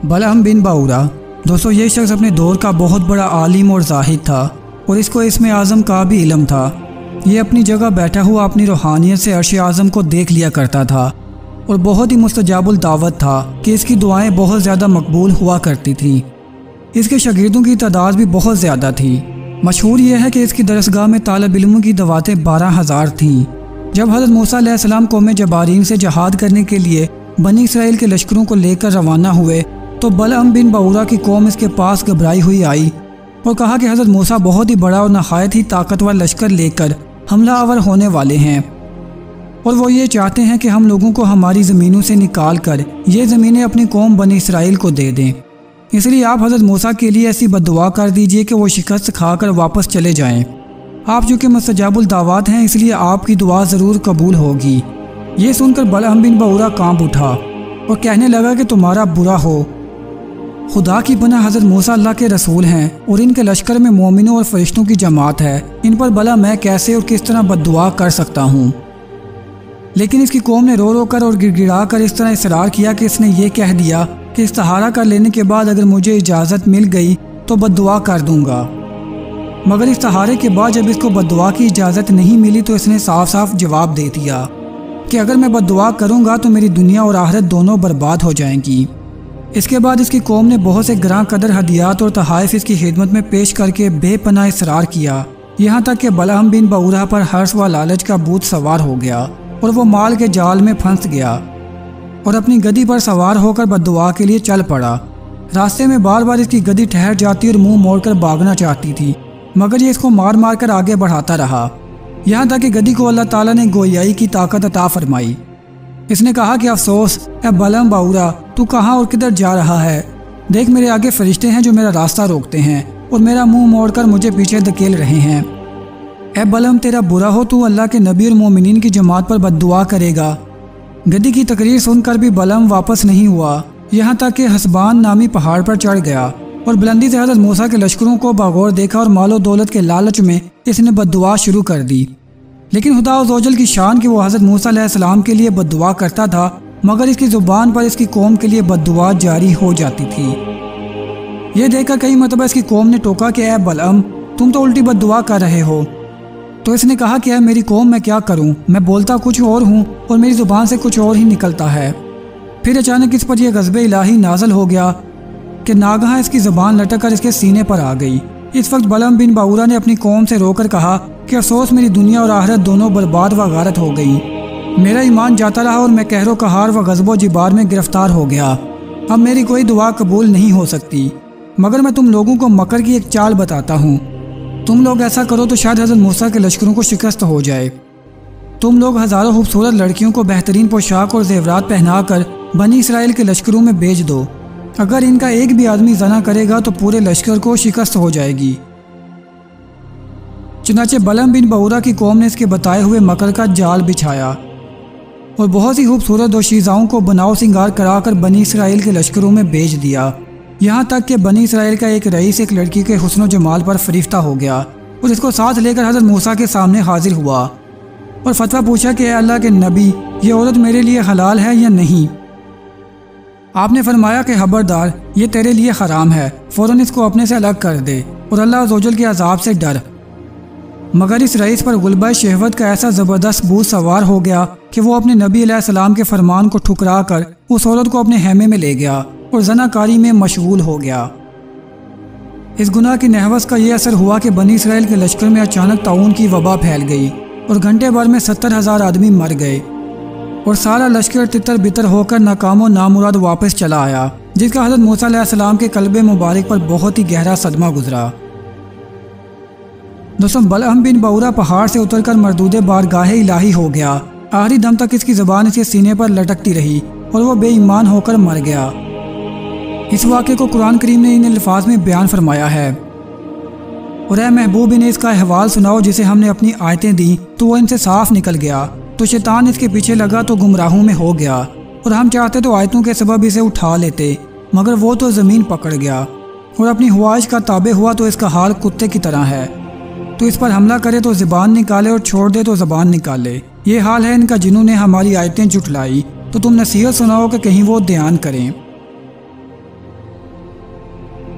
بلعم بن باورا دوستو یہ شخص اپنے دور کا بہت بڑا عالم اور زاہد تھا اور اس کو اسم اعظم کا بھی علم تھا۔ یہ اپنی جگہ بیٹھا ہوا اپنی روحانیت سے عرش اعظم کو دیکھ لیا کرتا تھا اور بہت ہی مستجاب الدعوت تھا کہ اس کی دعائیں بہت زیادہ مقبول ہوا کرتی تھیں۔ اس کے شاگردوں کی تعداد بھی بہت زیادہ تھی۔ مشہور یہ ہے کہ اس کی درسگاہ میں طالب علموں کی دعوتیں 12,000 تھیں۔ جب حضرت موسیٰ علیہ السلام قوم جبارین سے جہاد کرنے کے لیے بنی اسرائیل کے لشکروں کو لے کر روانہ ہوئے تو بلعم بن باورا کی قوم اس کے پاس گھبرائی ہوئی آئی اور کہا کہ حضرت موسیٰ بہت ہی بڑا اور نہایت ہی طاقتور لشکر لے کر حملہ آور ہونے والے ہیں اور وہ یہ چاہتے ہیں کہ ہم لوگوں کو ہماری زمینوں سے نکال کر یہ زمینیں اپنی قوم بنی اسرائیل کو دے دیں۔ اس لیے آپ حضرت موسیٰ کے لیے ایسی بددعا کر دیجئے کہ وہ شکست کھا کر واپس چلے جائیں۔ آپ چونکہ مستجاب الدعوات ہیں اس لیے آپ کی دعا ضرور قبول ہوگی۔ یہ سن کر بلعم بن باورا کانپ اٹھا اور کہنے لگا کہ تمہارا برا ہو، خدا کی پناہ حضرت موسیٰ اللہ کے رسول ہیں اور ان کے لشکر میں مومنوں اور فرشتوں کی جماعت ہے، ان پر بھلا میں کیسے اور کس طرح بددعا کر سکتا ہوں؟ لیکن اس کی قوم نے رو رو کر اور گڑ گڑا کر اس طرح اصرار کیا کہ اس نے یہ کہہ دیا کہ استخارہ کر لینے کے بعد اگر مجھے اجازت مل گئی تو بددعا کر دوں گا۔ مگر استخارے کے بعد جب اس کو بددعا کی اجازت نہیں ملی تو اس نے صاف صاف جواب دے دیا کہ اگر میں بددعا کروں گا تو میری دنیا اور آخرت دونوں برباد ہو جائیں گی۔ اس کے بعد اس کی قوم نے بہت سے گراں قدر ہدیات اور تحائف اس کی خدمت میں پیش کر کے بے پناہ اصرار کیا، یہاں تک کہ بلعم بن باورا پر حرص و لالچ کا بھوت سوار ہو گیا اور وہ مال کے جال میں پھنس گیا اور اپنی گدی پر سوار ہو کر بددعا کے لیے چل پڑا۔ راستے میں بار بار اس کی گدی ٹھہر جاتی اور منہ موڑ کر بھاگنا چاہتی تھی، مگر یہ اس کو مار مار کر آگے بڑھاتا رہا، یہاں تک کہ گدی کو اللہ تعالیٰ نے گویائی کی طاقت عطا فرمائی۔ اس نے کہا کہ افسوس اے بلعم باورا، تو کہاں اور کدھر جا رہا ہے؟ دیکھ میرے آگے فرشتے ہیں جو میرا راستہ روکتے ہیں اور میرا منہ موڑ کر مجھے پیچھے دھکیل رہے ہیں۔ اے بلعم تیرا برا ہو، تو اللہ کے نبی اور مومنین کی جماعت پر بددعا کرے گا۔ گدی کی تقریر سن کر بھی بلعم واپس نہیں ہوا، یہاں تک کہ حسبان نامی پہاڑ پر چڑھ گیا اور بلندی سے حضرت موسیٰ کے لشکروں کو باغور دیکھا اور مال و دولت کے لالچ میں اس نے بددعا شروع کر دی۔ لیکن خدا عزوجل کی شان کہ وہ حضرت موسیٰ علیہ السلام کے لیے بددعا کرتا تھا، مگر اس کی زبان پر اس کی قوم کے لیے بددعا جاری ہو جاتی تھی۔ یہ دیکھ کر کئی مرتبہ اس کی قوم نے ٹوکا کہ اے بلعم، تم تو الٹی بددعا کر رہے ہو۔ تو اس نے کہا کہ اے میری قوم، میں کیا کروں؟ میں بولتا کچھ اور ہوں اور میری زبان سے کچھ اور ہی نکلتا ہے۔ پھر اچانک اس پر یہ غضب الہی نازل ہو گیا کہ ناگہاں اس کی زبان لٹک کر اس کے سینے پر آ گئی۔ اس وقت بلعم بن باورا نے اپنی قوم سے رو کر کہا کہ افسوس میری دنیا اور آخرت دونوں برباد و غارت ہو گئی۔ میرا ایمان جاتا رہا اور میں قہر و قہار و غضب و جبار میں گرفتار ہو گیا۔ اب میری کوئی دعا قبول نہیں ہو سکتی، مگر میں تم لوگوں کو مکر کی ایک چال بتاتا ہوں۔ تم لوگ ایسا کرو تو شاید حضرت موسیٰ کے لشکروں کو شکست ہو جائے۔ تم لوگ ہزاروں خوبصورت لڑکیوں کو بہترین پوشاک اور زیورات پہنا کر بنی اسرائیل کے لشکروں میں بھیج دو۔ اگر ان کا ایک بھی آدمی زنا کرے گا تو پورے لشکر کو شکست ہو جائے گی۔ چنانچہ بلعم بن باورا کی قوم نے اس کے بتائے ہوئے مکر کا جال بچھایا اور بہت سی خوبصورت دوشیزاؤں کو بناؤ سنگار کرا کر بنی اسرائیل کے لشکروں میں بھیج دیا، یہاں تک کہ بنی اسرائیل کا ایک رئیس ایک لڑکی کے حسن و جمال پر فریفتہ ہو گیا اور اس کو ساتھ لے کر حضرت موسیٰ کے سامنے حاضر ہوا اور فتویٰ پوچھا کہ اے اللہ کے نبی، یہ عورت میرے لیے حلال ہے یا نہیں؟ آپ نے فرمایا کہ خبردار، یہ تیرے لیے حرام ہے، فوراً اس کو اپنے سے الگ کر دے اور اللہ عزوجل کے عذاب سے ڈر۔ مگر اس رئیس پر غلبہ شہوت کا ایسا زبردست بوجھ سوار ہو گیا کہ وہ اپنے نبی علیہ السلام کے فرمان کو ٹھکرا کر اس عورت کو اپنے خیمے میں لے گیا اور زنا کاری میں مشغول ہو گیا۔ اس گناہ کی نحوست کا یہ اثر ہوا کہ بنی اسرائیل کے لشکر میں اچانک طاعون کی وبا پھیل گئی اور گھنٹے بھر میں 70,000 آدمی مر گئے اور سارا لشکر تتر بتر ہو کر ناکام و نامراد واپس چلا آیا، جس کا حضرت موسیٰ علیہ السلام کے قلب مبارک پر بہت ہی گہرا صدمہ گزرا۔ دوستوں، بلعم بن باورا پہاڑ سے اتر کر مردود بارگاہ الہی ہو گیا۔ آخری دم تک اس کی زبان اس کے سینے پر لٹکتی رہی اور وہ بے ایمان ہو کر مر گیا۔ اس واقعے کو قرآن کریم نے ان الفاظ میں بیان فرمایا ہے، اور اے محبوب انہیں اس کا احوال سناؤ جسے ہم نے اپنی آیتیں دیں تو وہ ان سے صاف نکل گیا، تو شیطان اس کے پیچھے لگا تو گمراہوں میں ہو گیا، اور ہم چاہتے تو آیتوں کے سبب اسے اٹھا لیتے، مگر وہ تو زمین پکڑ گیا اور اپنی خواہش کا تابع ہوا، تو اس کا حال کتے کی طرح ہے۔ تو اس پر حملہ کرے تو زبان نکالے اور چھوڑ دے تو زبان نکالے۔ یہ حال ہے ان کا جنہوں نے ہماری آیتیں جھٹلائی، تو تم نصیحت سناؤ کہ کہیں وہ دھیان کریں۔